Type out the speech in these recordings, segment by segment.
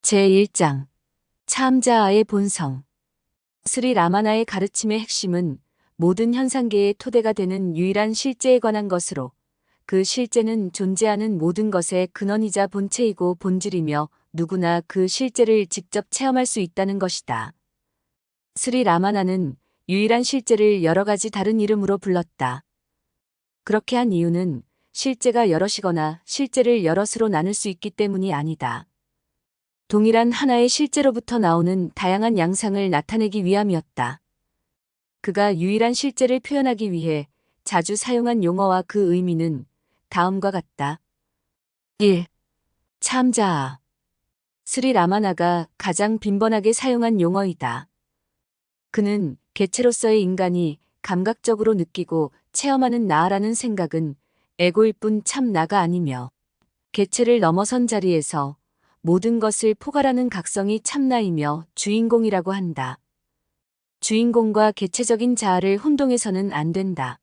제1장 참자아의 본성. 스리 라마나의 가르침의 핵심은 모든 현상계의 토대가 되는 유일한 실제에 관한 것으로, 그 실제는 존재하는 모든 것의 근원이자 본체이고 본질이며 누구나 그 실제를 직접 체험할 수 있다는 것이다. 스리 라마나는 유일한 실제를 여러 가지 다른 이름으로 불렀다. 그렇게 한 이유는 실제가 여럿이거나 실제를 여럿으로 나눌 수 있기 때문이 아니다. 동일한 하나의 실제로부터 나오는 다양한 양상을 나타내기 위함이었다. 그가 유일한 실제를 표현하기 위해 자주 사용한 용어와 그 의미는 다음과 같다. 1. 참자아. 스리 라마나가 가장 빈번하게 사용한 용어이다. 그는 개체로서의 인간이 감각적으로 느끼고 체험하는 나라는 생각은 에고일 뿐 참 나가 아니며, 개체를 넘어선 자리에서 모든 것을 포괄하는 각성이 참나이며 주인공이라고 한다. 주인공과 개체적인 자아를 혼동해서는 안 된다.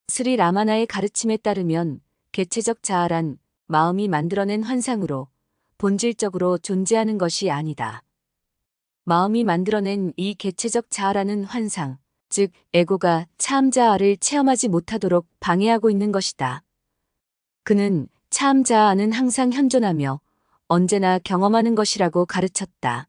스리 라마나의 가르침에 따르면 개체적 자아란 마음이 만들어낸 환상으로 본질적으로 존재하는 것이 아니다. 마음이 만들어낸 이 개체적 자아라는 환상, 즉 에고가 참자아를 체험하지 못하도록 방해하고 있는 것이다. 그는 참자아는 항상 현존하며 언제나 경험하는 것이라고 가르쳤다.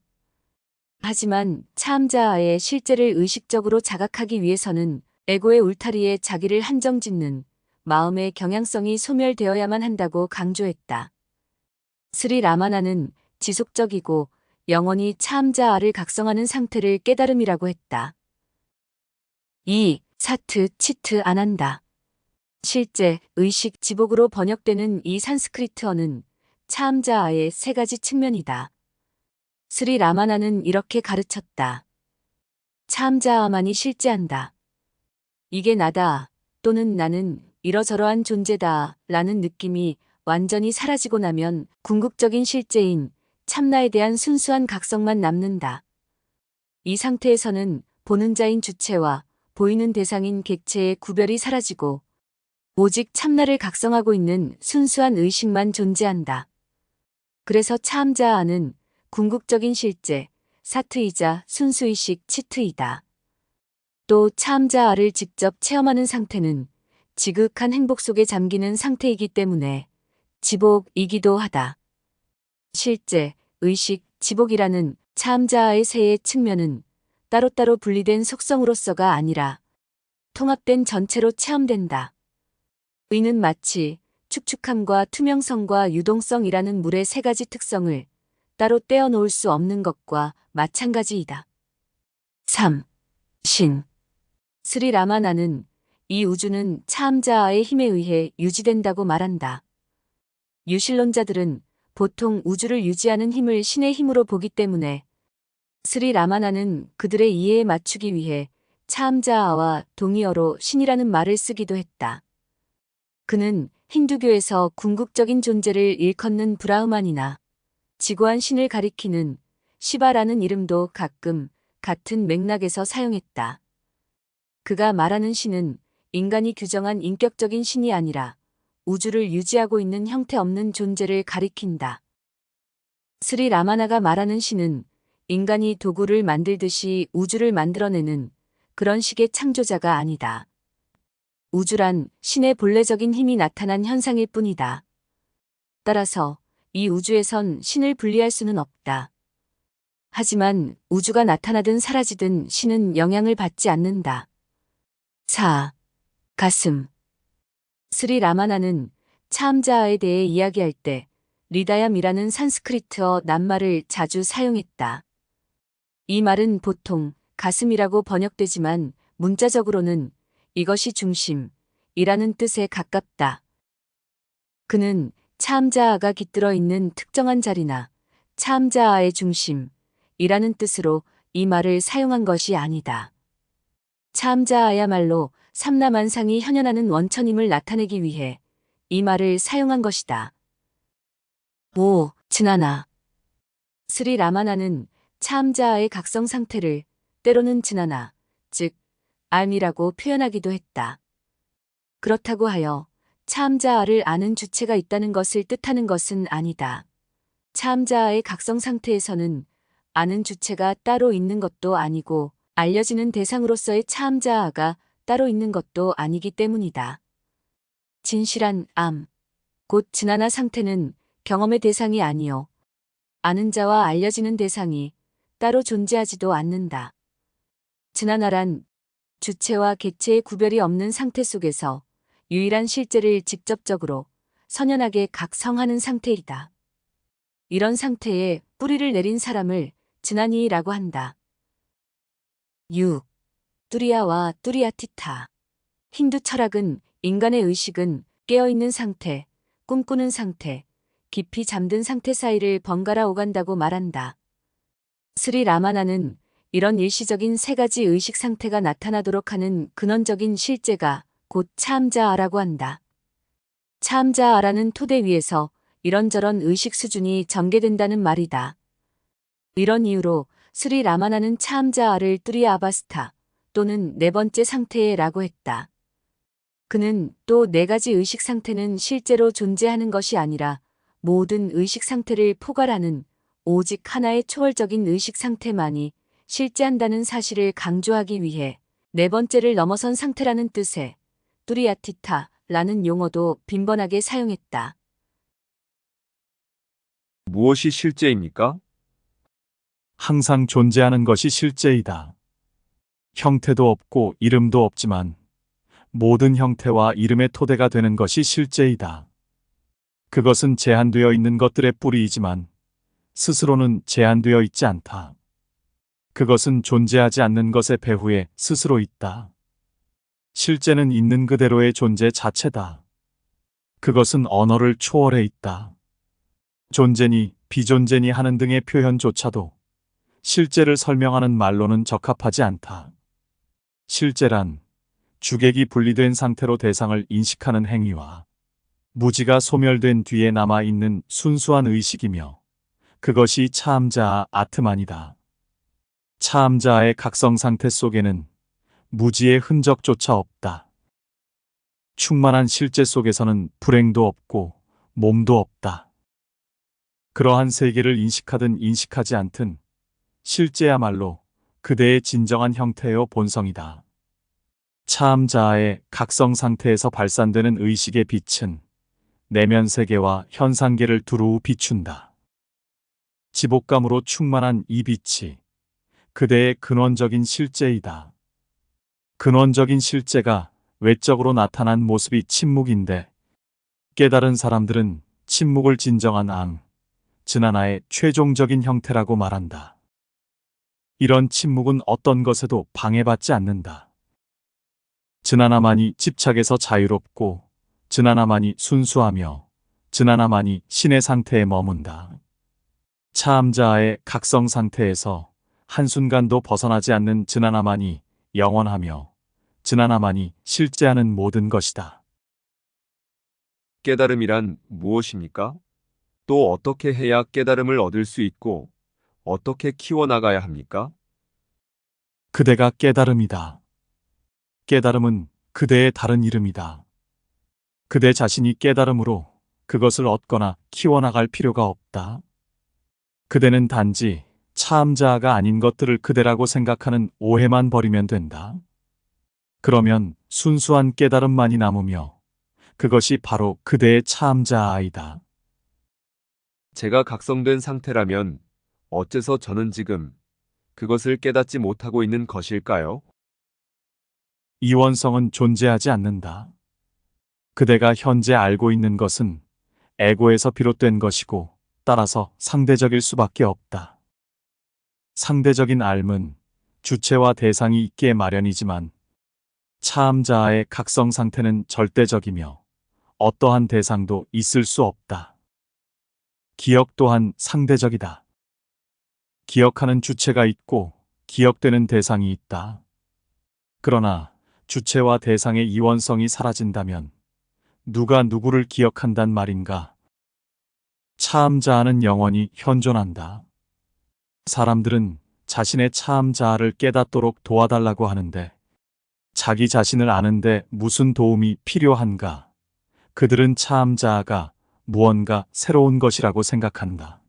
하지만 참자아의 실제를 의식적으로 자각하기 위해서는 에고의 울타리에 자기를 한정짓는 마음의 경향성이 소멸되어야만 한다고 강조했다. 스리 라마나는 지속적이고 영원히 참자아를 각성하는 상태를 깨달음이라고 했다. 2. 사트, 치트, 아난다. 실제, 의식, 지복으로 번역되는 이 산스크리트어는 참자아의 세 가지 측면이다. 스리 라마나는 이렇게 가르쳤다. 참자아만이 실제한다. 이게 나다, 또는 나는 이러저러한 존재다 라는 느낌이 완전히 사라지고 나면 궁극적인 실제인 참나에 대한 순수한 각성만 남는다. 이 상태에서는 보는 자인 주체와 보이는 대상인 객체의 구별이 사라지고 오직 참나를 각성하고 있는 순수한 의식만 존재한다. 그래서 참자아는 궁극적인 실제, 사트이자 순수의식 치트이다. 또 참자아를 직접 체험하는 상태는 지극한 행복 속에 잠기는 상태이기 때문에 지복이기도 하다. 실제, 의식, 지복이라는 참자아의 세의 측면은 따로따로 분리된 속성으로서가 아니라 통합된 전체로 체험된다. 의는 마치 축축함과 투명성과 유동성이라는 물의 세 가지 특성을 따로 떼어놓을 수 없는 것과 마찬가지이다. 3. 신. 스리 라마나는 이 우주는 참자아의 힘에 의해 유지된다고 말한다. 유실론자들은 보통 우주를 유지하는 힘을 신의 힘으로 보기 때문에 스리 라마나는 그들의 이해에 맞추기 위해 참자아와 동의어로 신이라는 말을 쓰기도 했다. 그는 힌두교에서 궁극적인 존재를 일컫는 브라흐만이나 지고한 신을 가리키는 시바라는 이름도 가끔 같은 맥락에서 사용했다. 그가 말하는 신은 인간이 규정한 인격적인 신이 아니라 우주를 유지하고 있는 형태 없는 존재를 가리킨다. 스리 라마나가 말하는 신은 인간이 도구를 만들듯이 우주를 만들어내는 그런 식의 창조자가 아니다. 우주란 신의 본래적인 힘이 나타난 현상일 뿐이다. 따라서 이 우주에선 신을 분리할 수는 없다. 하지만 우주가 나타나든 사라지든 신은 영향을 받지 않는다. 4. 가슴. 스리 라마나는 참자아에 대해 이야기할 때 리다얌이라는 산스크리트어 낱말을 자주 사용했다. 이 말은 보통 가슴이라고 번역되지만 문자적으로는 이것이 중심이라는 뜻에 가깝다. 그는 참자아가 깃들어 있는 특정한 자리나 참자아의 중심이라는 뜻으로 이 말을 사용한 것이 아니다. 참자아야말로 삼라만상이 현현하는 원천임을 나타내기 위해 이 말을 사용한 것이다. 5. 진아나. 스리 라마나는 참자아의 각성 상태를 때로는 진아나, 즉 알미라고 표현하기도 했다. 그렇다고 하여 참자아를 아는 주체가 있다는 것을 뜻하는 것은 아니다. 참자아의 각성 상태에서는 아는 주체가 따로 있는 것도 아니고 알려지는 대상으로서의 참자아가 따로 있는 것도 아니기 때문이다. 진실한 암, 곧 진아나 상태는 경험의 대상이 아니요. 아는 자와 알려지는 대상이 따로 존재하지도 않는다. 진아나란 주체와 객체의 구별이 없는 상태 속에서 유일한 실제를 직접적으로 선연하게 각성하는 상태이다. 이런 상태에 뿌리를 내린 사람을 진아니라고 한다. 6. 뚜리아와 뚜리아티타. 힌두 철학은 인간의 의식은 깨어있는 상태, 꿈꾸는 상태, 깊이 잠든 상태 사이를 번갈아 오간다고 말한다. 스리 라마나는 이런 일시적인 세 가지 의식 상태가 나타나도록 하는 근원적인 실제가 곧 참자아라고 한다. 참자아라는 토대 위에서 이런저런 의식 수준이 전개된다는 말이다. 이런 이유로 스리 라마나는 참자아를 뚜리아 아바스타 또는 네 번째 상태라고 했다. 그는 또 네 가지 의식 상태는 실제로 존재하는 것이 아니라 모든 의식 상태를 포괄하는 오직 하나의 초월적인 의식 상태만이 실제한다는 사실을 강조하기 위해 네 번째를 넘어선 상태라는 뜻의 뚜리아티타라는 용어도 빈번하게 사용했다. 무엇이 실제입니까? 항상 존재하는 것이 실제이다. 형태도 없고 이름도 없지만 모든 형태와 이름의 토대가 되는 것이 실제이다. 그것은 제한되어 있는 것들의 뿌리이지만 스스로는 제한되어 있지 않다. 그것은 존재하지 않는 것의 배후에 스스로 있다. 실제는 있는 그대로의 존재 자체다. 그것은 언어를 초월해 있다. 존재니 비존재니 하는 등의 표현조차도 실제를 설명하는 말로는 적합하지 않다. 실제란 주객이 분리된 상태로 대상을 인식하는 행위와 무지가 소멸된 뒤에 남아있는 순수한 의식이며 그것이 참자아 아트만이다. 참자아의 각성 상태 속에는 무지의 흔적조차 없다. 충만한 실제 속에서는 불행도 없고 몸도 없다. 그러한 세계를 인식하든 인식하지 않든 실제야말로 그대의 진정한 형태요 본성이다. 참자아의 각성 상태에서 발산되는 의식의 빛은 내면 세계와 현상계를 두루 비춘다. 지복감으로 충만한 이 빛이 그대의 근원적인 실제이다. 근원적인 실제가 외적으로 나타난 모습이 침묵인데 깨달은 사람들은 침묵을 진정한 앙, 진아나의 최종적인 형태라고 말한다. 이런 침묵은 어떤 것에도 방해받지 않는다. 진아나만이 집착에서 자유롭고 진아나만이 순수하며 진아나만이 신의 상태에 머문다. 참자아의 각성 상태에서 한순간도 벗어나지 않는 진아나만이 영원하며 진아나만이 실제하는 모든 것이다. 깨달음이란 무엇입니까? 또 어떻게 해야 깨달음을 얻을 수 있고 어떻게 키워나가야 합니까? 그대가 깨달음이다. 깨달음은 그대의 다른 이름이다. 그대 자신이 깨달음으로 그것을 얻거나 키워나갈 필요가 없다. 그대는 단지 참자아가 아닌 것들을 그대라고 생각하는 오해만 버리면 된다. 그러면 순수한 깨달음만이 남으며 그것이 바로 그대의 참자아이다. 제가 각성된 상태라면 어째서 저는 지금 그것을 깨닫지 못하고 있는 것일까요? 이원성은 존재하지 않는다. 그대가 현재 알고 있는 것은 에고에서 비롯된 것이고 따라서 상대적일 수밖에 없다. 상대적인 앓은 주체와 대상이 있기에 마련이지만 참자아의 각성 상태는 절대적이며 어떠한 대상도 있을 수 없다. 기억 또한 상대적이다. 기억하는 주체가 있고 기억되는 대상이 있다. 그러나 주체와 대상의 이원성이 사라진다면 누가 누구를 기억한단 말인가? 참자아는 영원히 현존한다. 사람들은 자신의 참자아를 깨닫도록 도와달라고 하는데 자기 자신을 아는데 무슨 도움이 필요한가? 그들은 참자아가 무언가 새로운 것이라고 생각한다.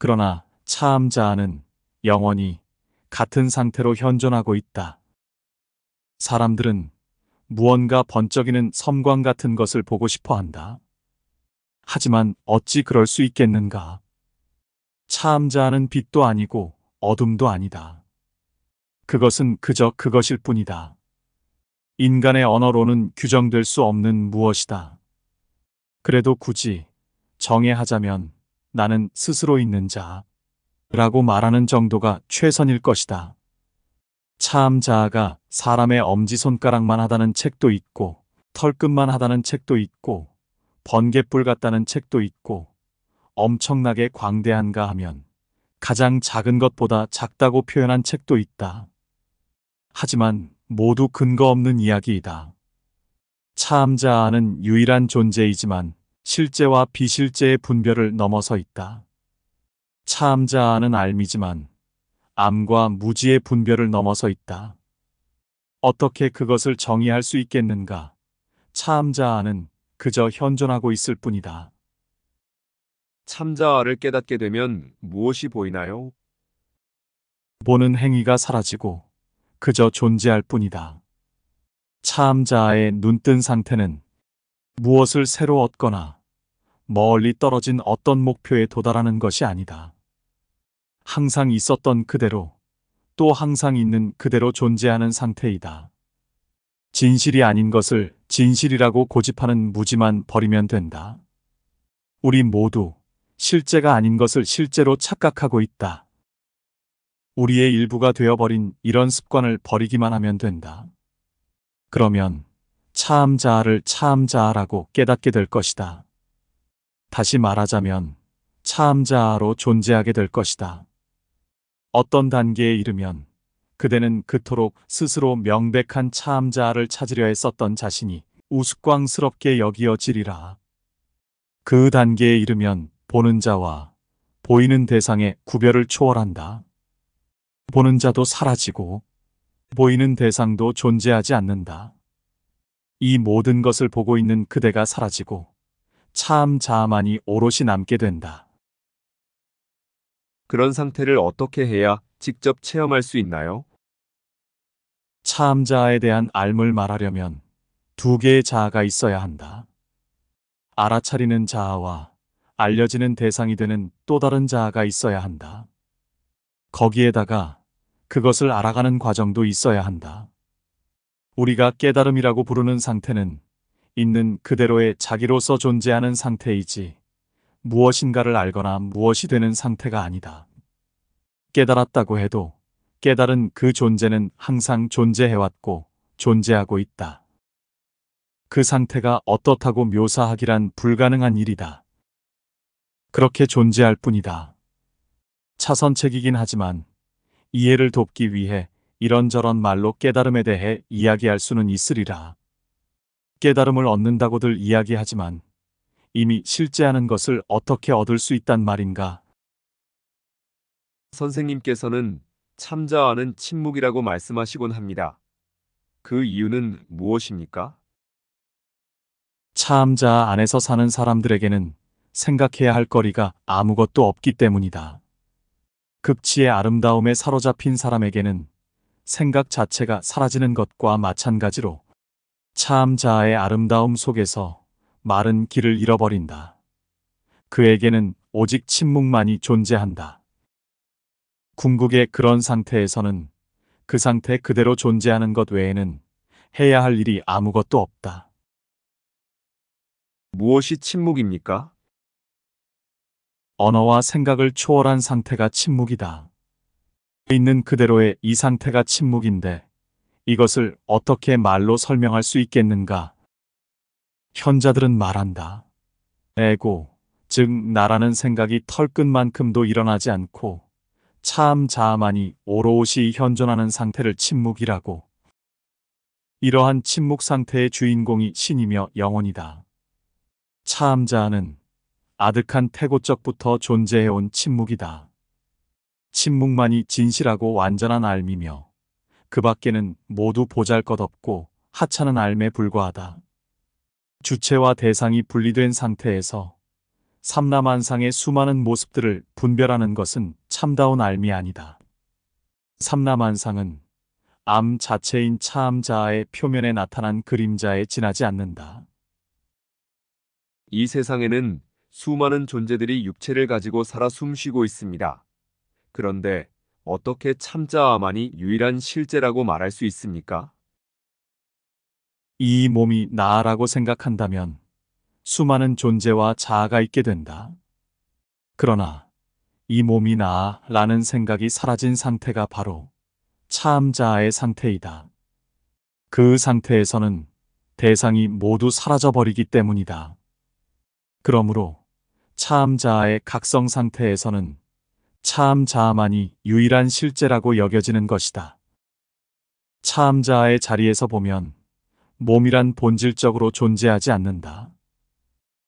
그러나 차암자아는 영원히 같은 상태로 현존하고 있다. 사람들은 무언가 번쩍이는 섬광 같은 것을 보고 싶어 한다. 하지만 어찌 그럴 수 있겠는가? 차암자아는 빛도 아니고 어둠도 아니다. 그것은 그저 그것일 뿐이다. 인간의 언어로는 규정될 수 없는 무엇이다. 그래도 굳이 정의하자면 나는 스스로 있는 자라고 말하는 정도가 최선일 것이다. 차암자아가 사람의 엄지손가락만 하다는 책도 있고, 털끝만 하다는 책도 있고, 번갯불 같다는 책도 있고, 엄청나게 광대한가 하면 가장 작은 것보다 작다고 표현한 책도 있다. 하지만 모두 근거 없는 이야기이다. 차암자아는 유일한 존재이지만 실제와 비실제의 분별을 넘어서 있다. 차암자아는 알미지만 암과 무지의 분별을 넘어서 있다. 어떻게 그것을 정의할 수 있겠는가? 차암자아는 그저 현존하고 있을 뿐이다. 참자아를 깨닫게 되면 무엇이 보이나요? 보는 행위가 사라지고 그저 존재할 뿐이다. 차암자아의 눈뜬 상태는 무엇을 새로 얻거나 멀리 떨어진 어떤 목표에 도달하는 것이 아니다. 항상 있었던 그대로, 또 항상 있는 그대로 존재하는 상태이다. 진실이 아닌 것을 진실이라고 고집하는 무지만 버리면 된다. 우리 모두 실제가 아닌 것을 실제로 착각하고 있다. 우리의 일부가 되어버린 이런 습관을 버리기만 하면 된다. 그러면 차암자아를 차암자아라고 깨닫게 될 것이다. 다시 말하자면 차암자아로 존재하게 될 것이다. 어떤 단계에 이르면 그대는 그토록 스스로 명백한 차암자아를 찾으려 했었던 자신이 우스꽝스럽게 여기어지리라. 그 단계에 이르면 보는 자와 보이는 대상의 구별을 초월한다. 보는 자도 사라지고 보이는 대상도 존재하지 않는다. 이 모든 것을 보고 있는 그대가 사라지고 차암자아만이 오롯이 남게 된다. 그런 상태를 어떻게 해야 직접 체험할 수 있나요? 차암자아에 대한 알물 말하려면 두 개의 자아가 있어야 한다. 알아차리는 자아와 알려지는 대상이 되는 또 다른 자아가 있어야 한다. 거기에다가 그것을 알아가는 과정도 있어야 한다. 우리가 깨달음이라고 부르는 상태는 있는 그대로의 자기로서 존재하는 상태이지 무엇인가를 알거나 무엇이 되는 상태가 아니다. 깨달았다고 해도 깨달은 그 존재는 항상 존재해왔고 존재하고 있다. 그 상태가 어떻다고 묘사하기란 불가능한 일이다. 그렇게 존재할 뿐이다. 차선책이긴 하지만 이해를 돕기 위해 이런저런 말로 깨달음에 대해 이야기할 수는 있으리라. 깨달음을 얻는다고들 이야기하지만 이미 실제하는 것을 어떻게 얻을 수 있단 말인가? 선생님께서는 참자아는 침묵이라고 말씀하시곤 합니다. 그 이유는 무엇입니까? 차암자아 안에서 사는 사람들에게는 생각해야 할 거리가 아무것도 없기 때문이다. 극치의 아름다움에 사로잡힌 사람에게는 생각 자체가 사라지는 것과 마찬가지로 차암자아의 아름다움 속에서 마른 길을 잃어버린다. 그에게는 오직 침묵만이 존재한다. 궁극의 그런 상태에서는 그 상태 그대로 존재하는 것 외에는 해야 할 일이 아무것도 없다. 무엇이 침묵입니까? 언어와 생각을 초월한 상태가 침묵이다. 있는 그대로의 이 상태가 침묵인데 이것을 어떻게 말로 설명할 수 있겠는가? 현자들은 말한다. 에고, 즉 나라는 생각이 털끝만큼도 일어나지 않고 차암자아만이 오롯이 현존하는 상태를 침묵이라고. 이러한 침묵 상태의 주인공이 신이며 영혼이다. 차암자아는 아득한 태고적부터 존재해온 침묵이다. 침묵만이 진실하고 완전한 알미며 그 밖에는 모두 보잘것없고 하찮은 알매 불과하다. 주체와 대상이 분리된 상태에서 삼라만상의 수많은 모습들을 분별하는 것은 참다운 알미 아니다. 삼라만상은 암 자체인 참자아의 표면에 나타난 그림자에 지나지 않는다. 이 세상에는 수많은 존재들이 육체를 가지고 살아 숨쉬고 있습니다. 그런데 어떻게 참자아만이 유일한 실제라고 말할 수 있습니까? 이 몸이 나라고 생각한다면 수많은 존재와 자아가 있게 된다. 그러나 이 몸이 나라는 생각이 사라진 상태가 바로 참자아의 상태이다. 그 상태에서는 대상이 모두 사라져버리기 때문이다. 그러므로 참자아의 각성 상태에서는 참자아만이 유일한 실제라고 여겨지는 것이다. 참자아의 자리에서 보면 몸이란 본질적으로 존재하지 않는다.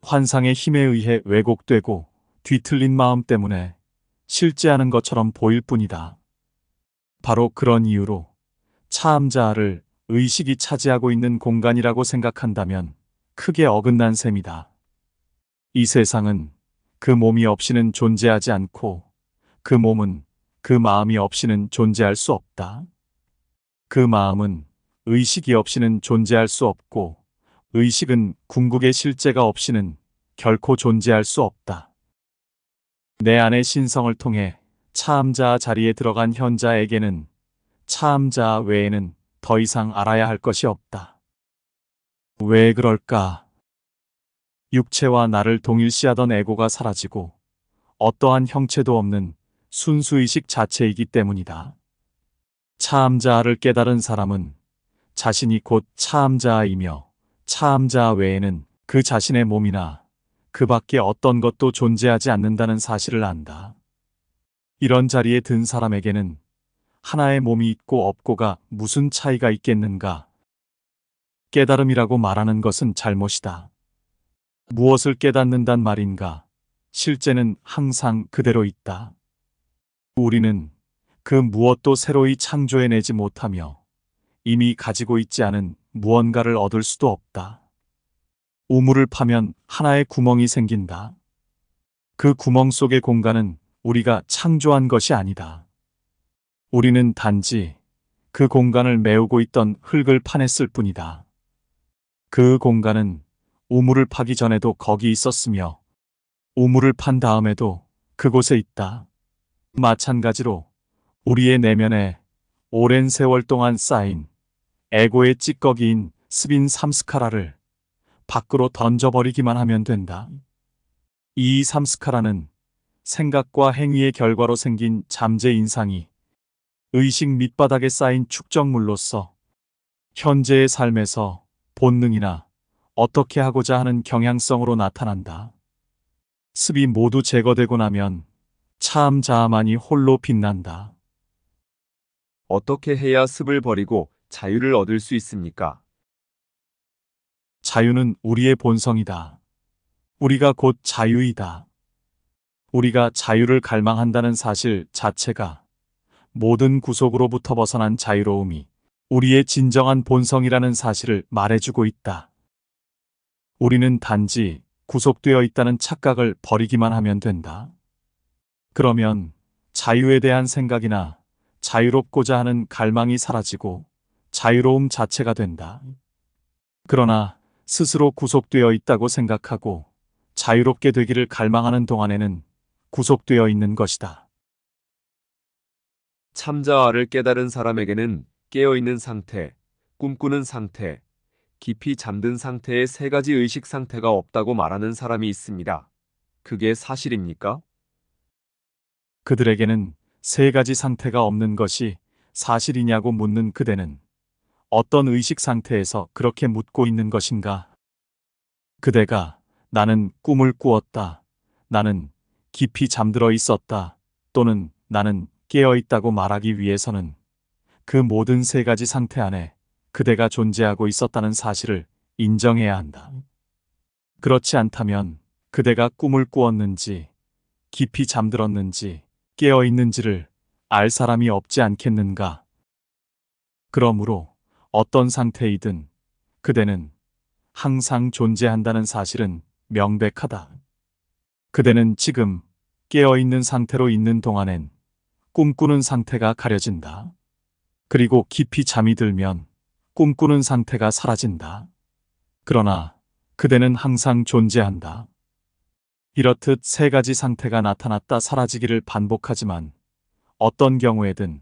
환상의 힘에 의해 왜곡되고 뒤틀린 마음 때문에 실제하는 것처럼 보일 뿐이다. 바로 그런 이유로 참자아를 의식이 차지하고 있는 공간이라고 생각한다면 크게 어긋난 셈이다. 이 세상은 그 몸이 없이는 존재하지 않고 그 몸은 그 마음이 없이는 존재할 수 없다. 그 마음은 의식이 없이는 존재할 수 없고 의식은 궁극의 실제가 없이는 결코 존재할 수 없다. 내 안의 신성을 통해 참자아 자리에 들어간 현자에게는 참자아 외에는 더 이상 알아야 할 것이 없다. 왜 그럴까? 육체와 나를 동일시하던 에고가 사라지고 어떠한 형체도 없는 순수의식 자체이기 때문이다. 참자아를 깨달은 사람은 자신이 곧 참자아이며 참자아 외에는 그 자신의 몸이나 그 밖에 어떤 것도 존재하지 않는다는 사실을 안다. 이런 자리에 든 사람에게는 하나의 몸이 있고 없고가 무슨 차이가 있겠는가? 깨달음이라고 말하는 것은 잘못이다. 무엇을 깨닫는단 말인가? 실제는 항상 그대로 있다. 우리는 그 무엇도 새로이 창조해내지 못하며 이미 가지고 있지 않은 무언가를 얻을 수도 없다. 우물을 파면 하나의 구멍이 생긴다. 그 구멍 속의 공간은 우리가 창조한 것이 아니다. 우리는 단지 그 공간을 메우고 있던 흙을 파냈을 뿐이다. 그 공간은 우물을 파기 전에도 거기 있었으며 우물을 판 다음에도 그곳에 있다. 마찬가지로 우리의 내면에 오랜 세월 동안 쌓인 에고의 찌꺼기인 스빈 삼스카라를 밖으로 던져버리기만 하면 된다. 이 삼스카라는 생각과 행위의 결과로 생긴 잠재 인상이 의식 밑바닥에 쌓인 축적물로서 현재의 삶에서 본능이나 어떻게 하고자 하는 경향성으로 나타난다. 습이 모두 제거되고 나면 참자아만이 홀로 빛난다. 어떻게 해야 습을 버리고 자유를 얻을 수 있습니까? 자유는 우리의 본성이다. 우리가 곧 자유이다. 우리가 자유를 갈망한다는 사실 자체가 모든 구속으로부터 벗어난 자유로움이 우리의 진정한 본성이라는 사실을 말해주고 있다. 우리는 단지 구속되어 있다는 착각을 버리기만 하면 된다. 그러면 자유에 대한 생각이나 자유롭고자 하는 갈망이 사라지고 자유로움 자체가 된다. 그러나 스스로 구속되어 있다고 생각하고 자유롭게 되기를 갈망하는 동안에는 구속되어 있는 것이다. 참자아를 깨달은 사람에게는 깨어있는 상태, 꿈꾸는 상태, 깊이 잠든 상태의 세 가지 의식 상태가 없다고 말하는 사람이 있습니다. 그게 사실입니까? 그들에게는 세 가지 상태가 없는 것이 사실이냐고 묻는 그대는 어떤 의식 상태에서 그렇게 묻고 있는 것인가? 그대가 나는 꿈을 꾸었다, 나는 깊이 잠들어 있었다, 또는 나는 깨어 있다고 말하기 위해서는 그 모든 세 가지 상태 안에 그대가 존재하고 있었다는 사실을 인정해야 한다. 그렇지 않다면 그대가 꿈을 꾸었는지, 깊이 잠들었는지, 깨어 있는지를 알 사람이 없지 않겠는가? 그러므로 어떤 상태이든 그대는 항상 존재한다는 사실은 명백하다. 그대는 지금 깨어있는 상태로 있는 동안엔 꿈꾸는 상태가 가려진다. 그리고 깊이 잠이 들면 꿈꾸는 상태가 사라진다. 그러나 그대는 항상 존재한다. 이렇듯 세 가지 상태가 나타났다 사라지기를 반복하지만 어떤 경우에든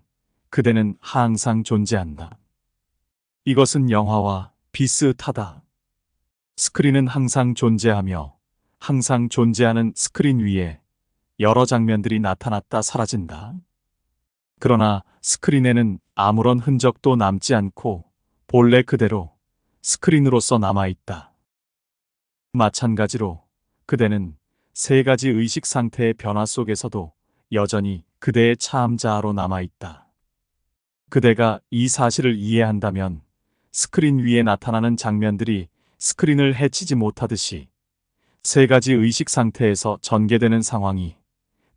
그대는 항상 존재한다. 이것은 영화와 비슷하다. 스크린은 항상 존재하며 항상 존재하는 스크린 위에 여러 장면들이 나타났다 사라진다. 그러나 스크린에는 아무런 흔적도 남지 않고 본래 그대로 스크린으로서 남아있다. 마찬가지로 그대는 세 가지 의식 상태의 변화 속에서도 여전히 그대의 차암자아로 남아있다. 그대가 이 사실을 이해한다면 스크린 위에 나타나는 장면들이 스크린을 해치지 못하듯이 세 가지 의식 상태에서 전개되는 상황이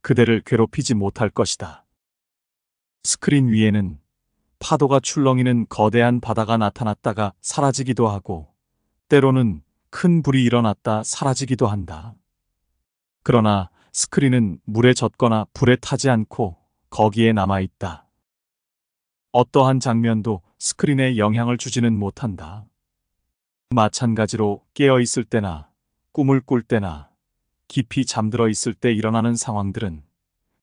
그대를 괴롭히지 못할 것이다. 스크린 위에는 파도가 출렁이는 거대한 바다가 나타났다가 사라지기도 하고 때로는 큰 불이 일어났다 사라지기도 한다. 그러나 스크린은 물에 젖거나 불에 타지 않고 거기에 남아있다. 어떠한 장면도 스크린에 영향을 주지는 못한다. 마찬가지로 깨어있을 때나 꿈을 꿀 때나 깊이 잠들어 있을 때 일어나는 상황들은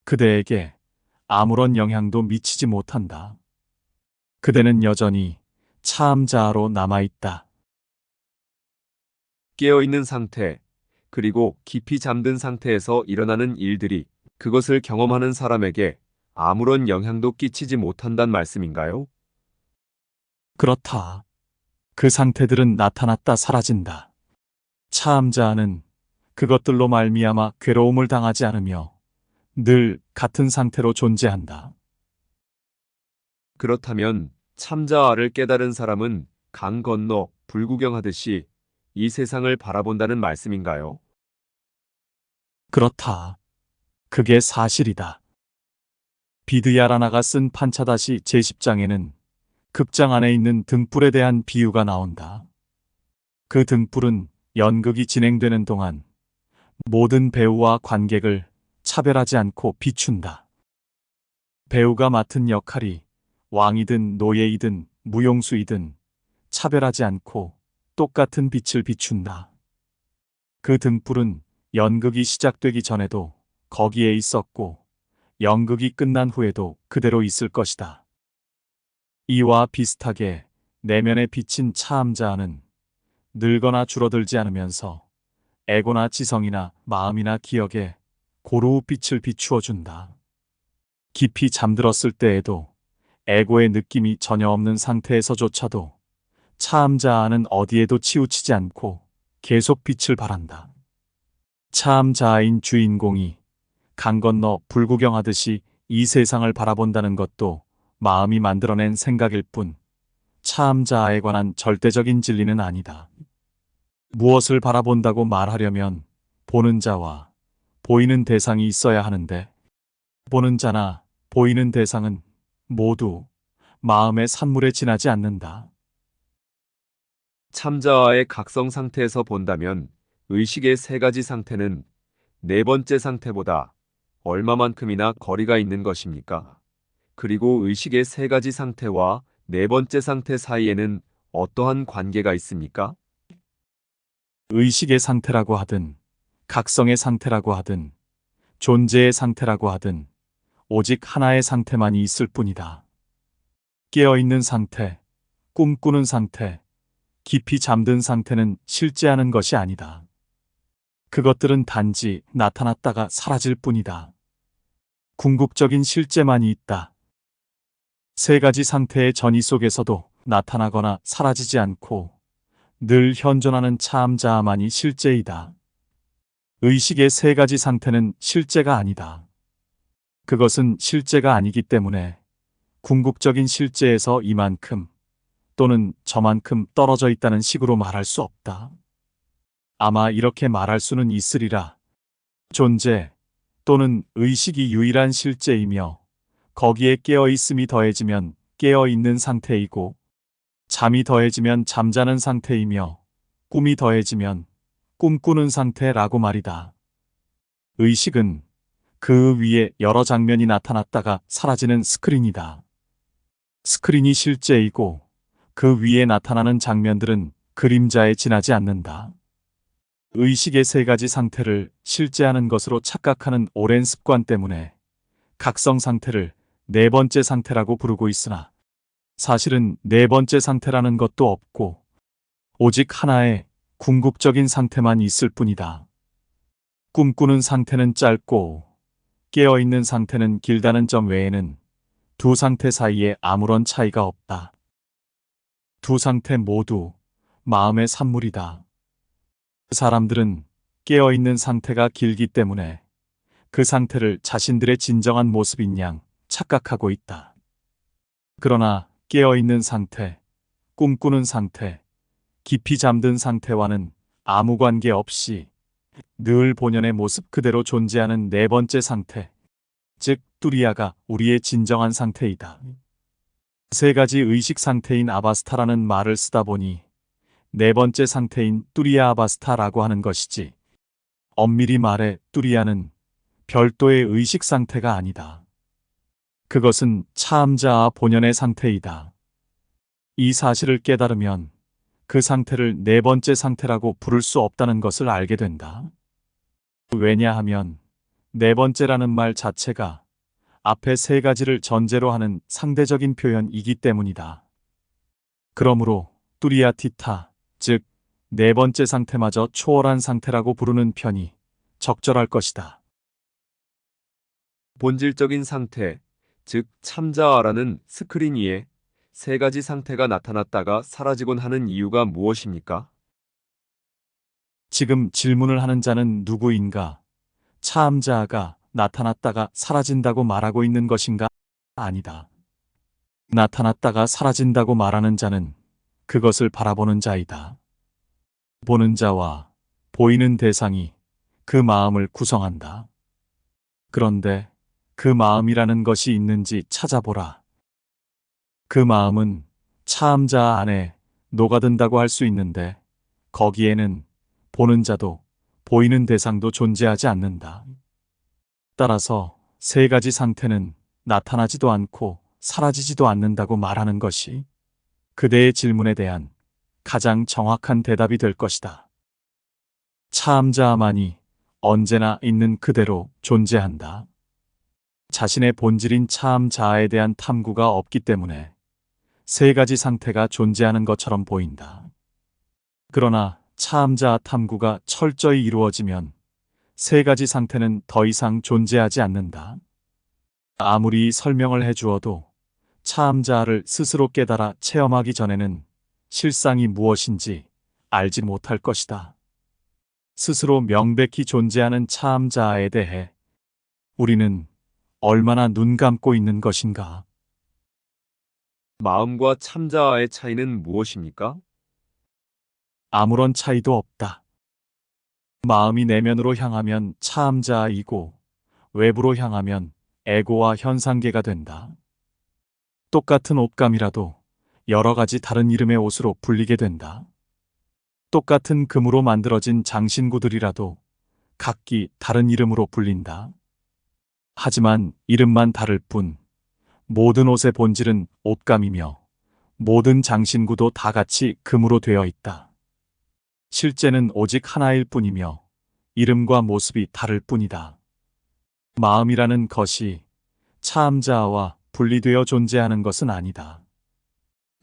그대에게 아무런 영향도 미치지 못한다. 그대는 여전히 차암자아로 남아있다. 깨어있는 상태, 그리고 깊이 잠든 상태에서 일어나는 일들이 그것을 경험하는 사람에게 아무런 영향도 끼치지 못한단 말씀인가요? 그렇다. 그 상태들은 나타났다 사라진다. 차암자아는 그것들로 말미암아 괴로움을 당하지 않으며 늘 같은 상태로 존재한다. 그렇다면 참자아를 깨달은 사람은 강 건너 불구경하듯이 이 세상을 바라본다는 말씀인가요? 그렇다. 그게 사실이다. 비드야라나가 쓴 판차다시 제10장에는 극장 안에 있는 등불에 대한 비유가 나온다. 그 등불은 연극이 진행되는 동안 모든 배우와 관객을 차별하지 않고 비춘다. 배우가 맡은 역할이 왕이든 노예이든 무용수이든 차별하지 않고 똑같은 빛을 비춘다. 그 등불은 연극이 시작되기 전에도 거기에 있었고 연극이 끝난 후에도 그대로 있을 것이다. 이와 비슷하게 내면에 비친 차암자아는 늙거나 줄어들지 않으면서 애고나 지성이나 마음이나 기억에 고루 빛을 비추어 준다. 깊이 잠들었을 때에도 애고의 느낌이 전혀 없는 상태에서조차도 차암자아는 어디에도 치우치지 않고 계속 빛을 발한다. 차암자아인 주인공이 강 건너 불구경하듯이 이 세상을 바라본다는 것도 마음이 만들어낸 생각일 뿐 차암자아에 관한 절대적인 진리는 아니다. 무엇을 바라본다고 말하려면 보는 자와 보이는 대상이 있어야 하는데 보는 자나 보이는 대상은 모두 마음의 산물에 지나지 않는다. 참자아의 각성 상태에서 본다면 의식의 세 가지 상태는 네 번째 상태보다 얼마만큼이나 거리가 있는 것입니까? 그리고 의식의 세 가지 상태와 네 번째 상태 사이에는 어떠한 관계가 있습니까? 의식의 상태라고 하든 각성의 상태라고 하든 존재의 상태라고 하든 오직 하나의 상태만이 있을 뿐이다. 깨어있는 상태, 꿈꾸는 상태, 깊이 잠든 상태는 실제하는 것이 아니다. 그것들은 단지 나타났다가 사라질 뿐이다. 궁극적인 실제만이 있다. 세 가지 상태의 전이 속에서도 나타나거나 사라지지 않고 늘 현존하는 차암자아만이 실제이다. 의식의 세 가지 상태는 실제가 아니다. 그것은 실제가 아니기 때문에 궁극적인 실제에서 이만큼 또는 저만큼 떨어져 있다는 식으로 말할 수 없다. 아마 이렇게 말할 수는 있으리라. 존재 또는 의식이 유일한 실제이며 거기에 깨어있음이 더해지면 깨어있는 상태이고 잠이 더해지면 잠자는 상태이며 꿈이 더해지면 꿈꾸는 상태라고 말이다. 의식은 그 위에 여러 장면이 나타났다가 사라지는 스크린이다. 스크린이 실제이고 그 위에 나타나는 장면들은 그림자에 지나지 않는다. 의식의 세 가지 상태를 실제하는 것으로 착각하는 오랜 습관 때문에 각성 상태를 네 번째 상태라고 부르고 있으나 사실은 네 번째 상태라는 것도 없고 오직 하나의 궁극적인 상태만 있을 뿐이다. 꿈꾸는 상태는 짧고 깨어있는 상태는 길다는 점 외에는 두 상태 사이에 아무런 차이가 없다. 두 상태 모두 마음의 산물이다. 사람들은 깨어있는 상태가 길기 때문에 그 상태를 자신들의 진정한 모습인 양 착각하고 있다. 그러나 깨어있는 상태, 꿈꾸는 상태, 깊이 잠든 상태와는 아무 관계 없이 늘 본연의 모습 그대로 존재하는 네 번째 상태, 즉 뚜리아가 우리의 진정한 상태이다. 세 가지 의식 상태인 아바스타라는 말을 쓰다 보니 네 번째 상태인 뚜리아 아바스타라고 하는 것이지, 엄밀히 말해 뚜리아는 별도의 의식 상태가 아니다. 그것은 차음자아 본연의 상태이다. 이 사실을 깨달으면 그 상태를 네 번째 상태라고 부를 수 없다는 것을 알게 된다. 왜냐하면 네 번째라는 말 자체가 앞에 세 가지를 전제로 하는 상대적인 표현이기 때문이다. 그러므로 뚜리아 티타, 즉 네 번째 상태마저 초월한 상태라고 부르는 편이 적절할 것이다. 본질적인 상태, 즉 참자아라는 스크린 위에 세 가지 상태가 나타났다가 사라지곤 하는 이유가 무엇입니까? 지금 질문을 하는 자는 누구인가? 차음자아가 나타났다가 사라진다고 말하고 있는 것인가? 아니다. 나타났다가 사라진다고 말하는 자는 그것을 바라보는 자이다. 보는 자와 보이는 대상이 그 마음을 구성한다. 그런데 그 마음이라는 것이 있는지 찾아보라. 그 마음은 차음자아 안에 녹아든다고 할 수 있는데 거기에는 보는 자도 보이는 대상도 존재하지 않는다. 따라서 세 가지 상태는 나타나지도 않고 사라지지도 않는다고 말하는 것이 그대의 질문에 대한 가장 정확한 대답이 될 것이다. 차음자아만이 언제나 있는 그대로 존재한다. 자신의 본질인 차음자아에 대한 탐구가 없기 때문에 세 가지 상태가 존재하는 것처럼 보인다. 그러나 차음자아 탐구가 철저히 이루어지면 세 가지 상태는 더 이상 존재하지 않는다. 아무리 설명을 해주어도 차음자아를 스스로 깨달아 체험하기 전에는 실상이 무엇인지 알지 못할 것이다. 스스로 명백히 존재하는 차음자아에 대해 우리는 얼마나 눈 감고 있는 것인가? 마음과 참자아의 차이는 무엇입니까? 아무런 차이도 없다. 마음이 내면으로 향하면 차음자아이고 외부로 향하면 에고와 현상계가 된다. 똑같은 옷감이라도 여러 가지 다른 이름의 옷으로 불리게 된다. 똑같은 금으로 만들어진 장신구들이라도 각기 다른 이름으로 불린다. 하지만 이름만 다를 뿐 모든 옷의 본질은 옷감이며 모든 장신구도 다 같이 금으로 되어 있다. 실제는 오직 하나일 뿐이며 이름과 모습이 다를 뿐이다. 마음이라는 것이 차음자아와 분리되어 존재하는 것은 아니다.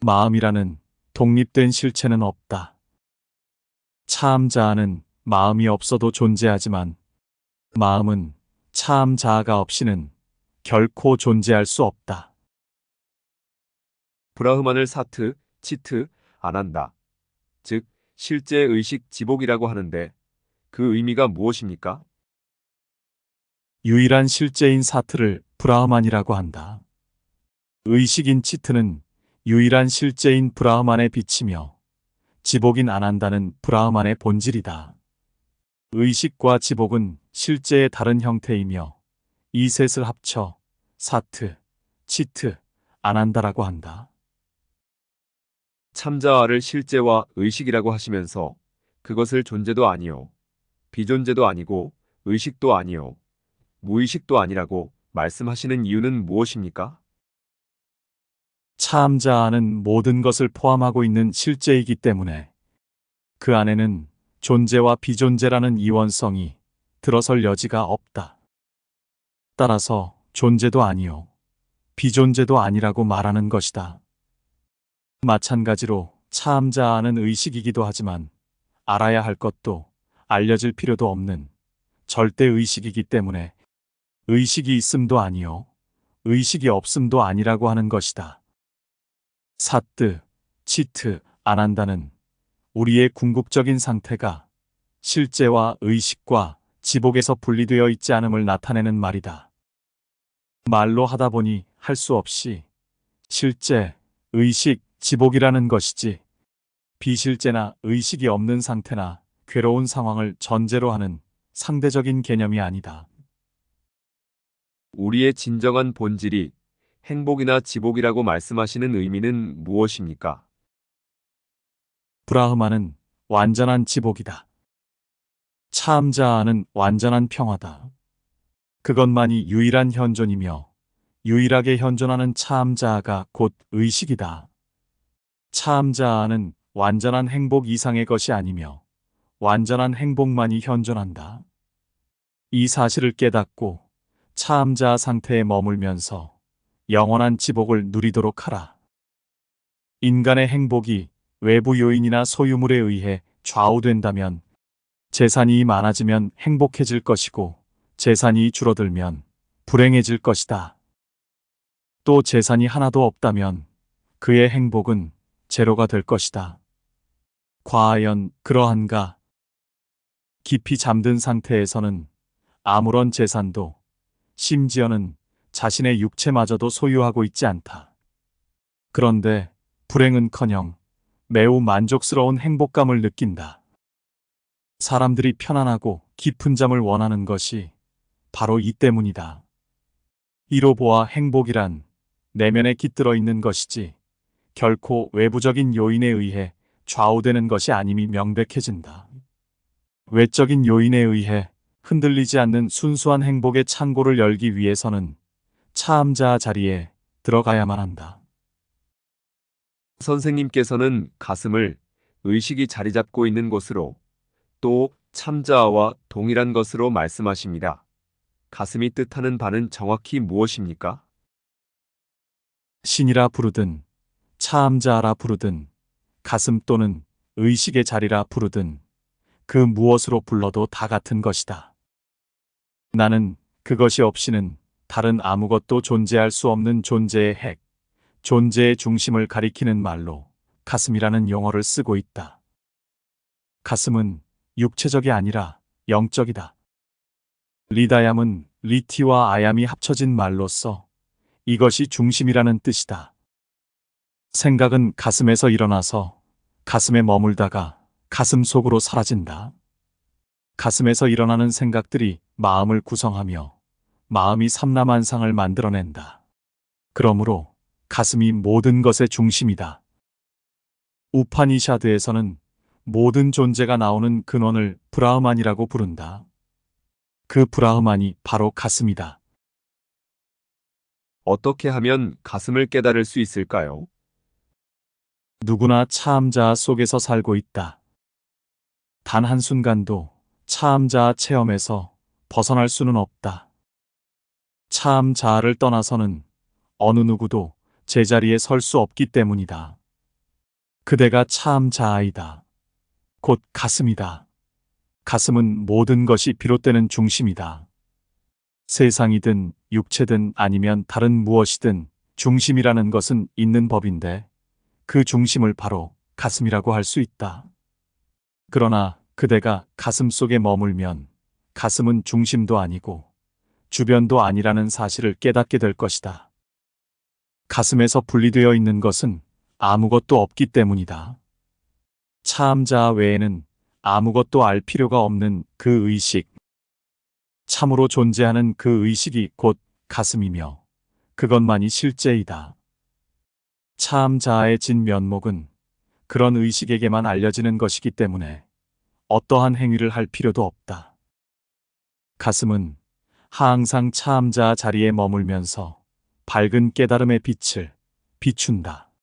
마음이라는 독립된 실체는 없다. 차음자아는 마음이 없어도 존재하지만 마음은 차음자아가 없이는 결코 존재할 수 없다. 브라흐만을 사트, 치트, 아난다, 즉 실제 의식 지복이라고 하는데 그 의미가 무엇입니까? 유일한 실제인 사트를 브라흐만이라고 한다. 의식인 치트는 유일한 실제인 브라흐만의 빛이며 지복인 아난다는 브라흐만의 본질이다. 의식과 지복은 실제의 다른 형태이며 이 셋을 합쳐 사트, 치트, 아난다라고 한다. 참자아를 실제와 의식이라고 하시면서 그것을 존재도 아니요 비존재도 아니고 의식도 아니요, 무의식도 아니라고 말씀하시는 이유는 무엇입니까? 참자아는 모든 것을 포함하고 있는 실제이기 때문에 그 안에는 존재와 비존재라는 이원성이 들어설 여지가 없다. 따라서 존재도 아니요, 비존재도 아니라고 말하는 것이다. 마찬가지로 참자아는 의식이기도 하지만 알아야 할 것도 알려질 필요도 없는 절대 의식이기 때문에 의식이 있음도 아니요, 의식이 없음도 아니라고 하는 것이다. 사뜨, 치트, 안한다는 우리의 궁극적인 상태가 실제와 의식과 지복에서 분리되어 있지 않음을 나타내는 말이다. 말로 하다 보니 할 수 없이 실제, 의식, 지복이라는 것이지 비실제나 의식이 없는 상태나 괴로운 상황을 전제로 하는 상대적인 개념이 아니다. 우리의 진정한 본질이 행복이나 지복이라고 말씀하시는 의미는 무엇입니까? 브라흐마는 완전한 지복이다. 참자아는 완전한 평화다. 그것만이 유일한 현존이며 유일하게 현존하는 참자아가 곧 의식이다. 참자아는 완전한 행복 이상의 것이 아니며 완전한 행복만이 현존한다. 이 사실을 깨닫고 참자아 상태에 머물면서 영원한 지복을 누리도록 하라. 인간의 행복이 외부 요인이나 소유물에 의해 좌우된다면 재산이 많아지면 행복해질 것이고 재산이 줄어들면 불행해질 것이다. 또 재산이 하나도 없다면 그의 행복은 제로가 될 것이다. 과연 그러한가? 깊이 잠든 상태에서는 아무런 재산도 심지어는 자신의 육체마저도 소유하고 있지 않다. 그런데 불행은커녕 매우 만족스러운 행복감을 느낀다. 사람들이 편안하고 깊은 잠을 원하는 것이 바로 이 때문이다. 이로 보아 행복이란 내면에 깃들어 있는 것이지 결코 외부적인 요인에 의해 좌우되는 것이 아님이 명백해진다. 외적인 요인에 의해 흔들리지 않는 순수한 행복의 창고를 열기 위해서는 참자아 자리에 들어가야만 한다. 선생님께서는 가슴을 의식이 자리 잡고 있는 곳으로 또 참자아와 동일한 것으로 말씀하십니다. 가슴이 뜻하는 바는 정확히 무엇입니까? 신이라 부르든 참자아라 부르든 가슴 또는 의식의 자리라 부르든 그 무엇으로 불러도 다 같은 것이다. 나는 그것이 없이는 다른 아무것도 존재할 수 없는 존재의 핵, 존재의 중심을 가리키는 말로 가슴이라는 용어를 쓰고 있다. 가슴은 육체적이 아니라 영적이다. 리다얌은 리티와 아얌이 합쳐진 말로써 이것이 중심이라는 뜻이다. 생각은 가슴에서 일어나서 가슴에 머물다가 가슴 속으로 사라진다. 가슴에서 일어나는 생각들이 마음을 구성하며 마음이 삼라만상을 만들어낸다. 그러므로 가슴이 모든 것의 중심이다. 우파니샤드에서는 모든 존재가 나오는 근원을 브라흐만이라고 부른다. 그 브라흐만이 바로 가슴이다. 어떻게 하면 가슴을 깨달을 수 있을까요? 누구나 참자아 속에서 살고 있다. 단 한순간도 참자아 체험에서 벗어날 수는 없다. 참자아를 떠나서는 어느 누구도 제자리에 설 수 없기 때문이다. 그대가 참자아이다. 곧 가슴이다. 가슴은 모든 것이 비롯되는 중심이다. 세상이든 육체든 아니면 다른 무엇이든 중심이라는 것은 있는 법인데 그 중심을 바로 가슴이라고 할 수 있다. 그러나 그대가 가슴 속에 머물면 가슴은 중심도 아니고 주변도 아니라는 사실을 깨닫게 될 것이다. 가슴에서 분리되어 있는 것은 아무것도 없기 때문이다. 참자아 외에는 아무것도 알 필요가 없는 그 의식, 참으로 존재하는 그 의식이 곧 가슴이며 그것만이 실제이다. 참자아의 진면목은 그런 의식에게만 알려지는 것이기 때문에 어떠한 행위를 할 필요도 없다. 가슴은 항상 참자 자리에 머물면서 밝은 깨달음의 빛을 비춘다.